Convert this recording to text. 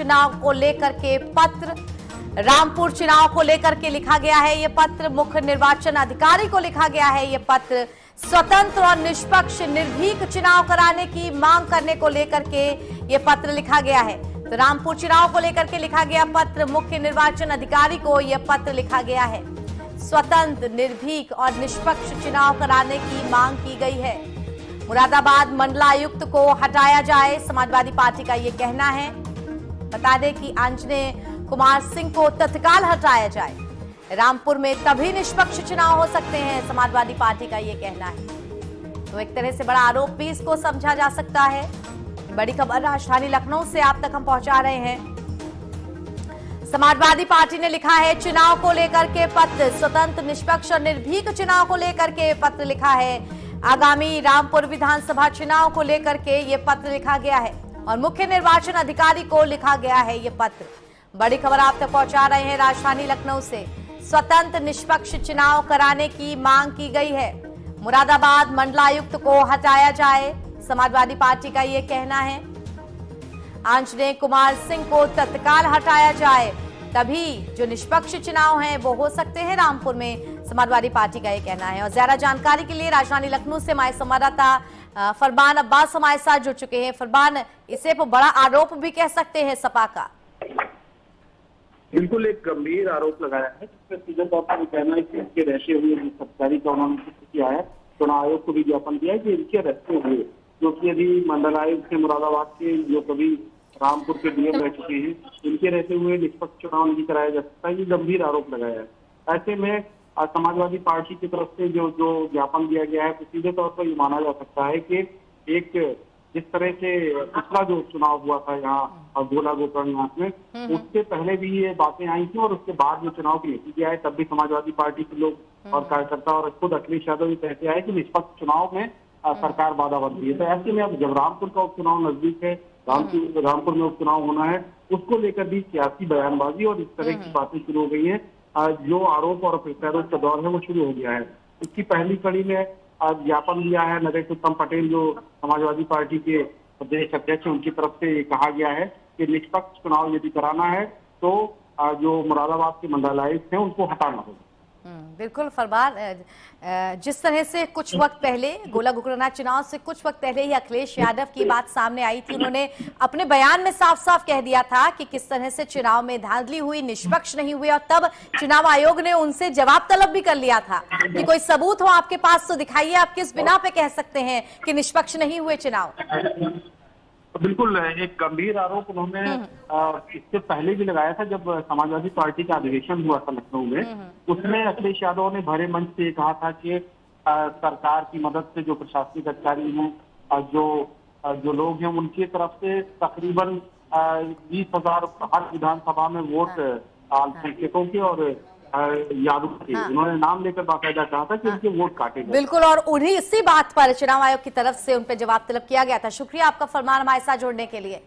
चुनाव को लेकर के पत्र, रामपुर चुनाव को लेकर के लिखा गया है ये पत्र, मुख्य निर्वाचन अधिकारी को लिखा गया है ये पत्र। स्वतंत्र और निष्पक्ष निर्भीक चुनाव कराने की मांग करने को लेकर के ये पत्र लिखा गया है। तो रामपुर चुनाव को लेकर के लिखा गया पत्र, मुख्य निर्वाचन अधिकारी को यह पत्र लिखा गया है। स्वतंत्र, निर्भीक और निष्पक्ष चुनाव कराने की मांग की गई है। मुरादाबाद मंडलायुक्त को हटाया जाए, समाजवादी पार्टी का यह कहना है। बता दें कि आंजनेय कुमार सिंह को तत्काल हटाया जाए। रामपुर में तभी निष्पक्ष चुनाव हो सकते हैं, समाजवादी पार्टी का यह कहना है। तो एक तरह से बड़ा आरोप भी इसको समझा जा सकता है। बड़ी खबर राजधानी लखनऊ से आप तक हम पहुंचा रहे हैं। समाजवादी पार्टी ने लिखा है चुनाव को लेकर के पत्र, स्वतंत्र, निष्पक्ष और निर्भीक चुनाव को लेकर के पत्र लिखा है। आगामी रामपुर विधानसभा चुनाव को लेकर के ये पत्र लिखा गया है और मुख्य निर्वाचन अधिकारी को लिखा गया है ये पत्र। बड़ी खबर आप तक पहुंचा रहे हैं राजधानी लखनऊ से। स्वतंत्र निष्पक्ष चुनाव कराने की मांग की गई है। मुरादाबाद मंडलायुक्त को हटाया जाए, समाजवादी पार्टी का ये कहना है। आंजनेय कुमार सिंह को तत्काल हटाया जाए, तभी जो निष्पक्ष चुनाव हैं वो हो सकते हैं रामपुर में, समाजवादी पार्टी का ये कहना है। और ज्यादा जानकारी के लिए राजधानी लखनऊ से हमारे संवाददाता फरमान अब्बास हमारे साथ जुड़ चुके हैं। फरमान, इसे बड़ा आरोप भी कह सकते हैं सपा का। बिल्कुल एक गंभीर आरोप लगाया है, जिसमें सीधे तौर पर कहना है कि इनके रहते हुए सरकारी का उन्होंने किया है, चुनाव आयोग को भी ज्ञापन दिया है कि इनके रहते हुए, जो कि यदि मंडल आयुक्त के मुरादाबाद के जो कभी रामपुर के डीएम रह चुके हैं, इनके रहते हुए निष्पक्ष चुनाव नहीं कराया जा सकता, ये गंभीर आरोप लगाया है। ऐसे में समाजवादी पार्टी की तरफ से जो ज्ञापन दिया गया है, तो सीधे तौर पर ये माना जा सकता है कि एक जिस तरह से पिछला जो चुनाव हुआ था यहाँ गोला गोकर्ण में, उससे पहले भी ये बातें आई थी और उसके बाद जो चुनाव की नतीजा है, तब भी समाजवादी पार्टी के लोग और कार्यकर्ता और खुद अखिलेश यादव भी कहते आए कि निष्पक्ष चुनाव में सरकार बाधा बनती है। तो ऐसे में अब जब रामपुर का उपचुनाव नजदीक है, रामपुर में उपचुनाव होना है, उसको लेकर भी सियासी बयानबाजी और इस तरह की बातें शुरू हो गई है। जो आरोप और प्रत्यारोप का दौर है वो शुरू हो गया है। इसकी पहली कड़ी में ज्ञापन दिया है नरेश उत्तम पटेल, जो समाजवादी पार्टी के प्रदेश अध्यक्ष हैं, उनकी तरफ से कहा गया है कि निष्पक्ष चुनाव यदि कराना है तो जो मुरादाबाद के मंडलायुक्त हैं उनको हटाना होगा। बिल्कुल फरमान, जिस तरह से कुछ वक्त पहले गोला गोकर्ण चुनाव से कुछ वक्त पहले ही अखिलेश यादव की बात सामने आई थी, उन्होंने अपने बयान में साफ साफ कह दिया था कि किस तरह से चुनाव में धांधली हुई, निष्पक्ष नहीं हुए, और तब चुनाव आयोग ने उनसे जवाब तलब भी कर लिया था कि कोई सबूत हो आपके पास तो दिखाइए, आप किस बिना पे कह सकते हैं कि निष्पक्ष नहीं हुए चुनाव। बिल्कुल एक गंभीर आरोप उन्होंने इससे पहले भी लगाया था, जब समाजवादी पार्टी का अधिवेशन हुआ था लखनऊ में। उसमें अखिलेश यादव ने भरे मंच से कहा था कि सरकार की मदद से जो प्रशासनिक अधिकारी हैं, जो लोग हैं, उनकी तरफ से तकरीबन 20,000 हर विधानसभा में वोट अल्पसंख्यकों के और यादव के, उन्होंने नाम लेकर बाकायदा कहा था कि उनके वोट काटे गए। बिल्कुल, और उन्हीं इसी बात पर चुनाव आयोग की तरफ से उन पर जवाब तलब किया गया था। शुक्रिया आपका फरमान हमारे साथ जोड़ने के लिए।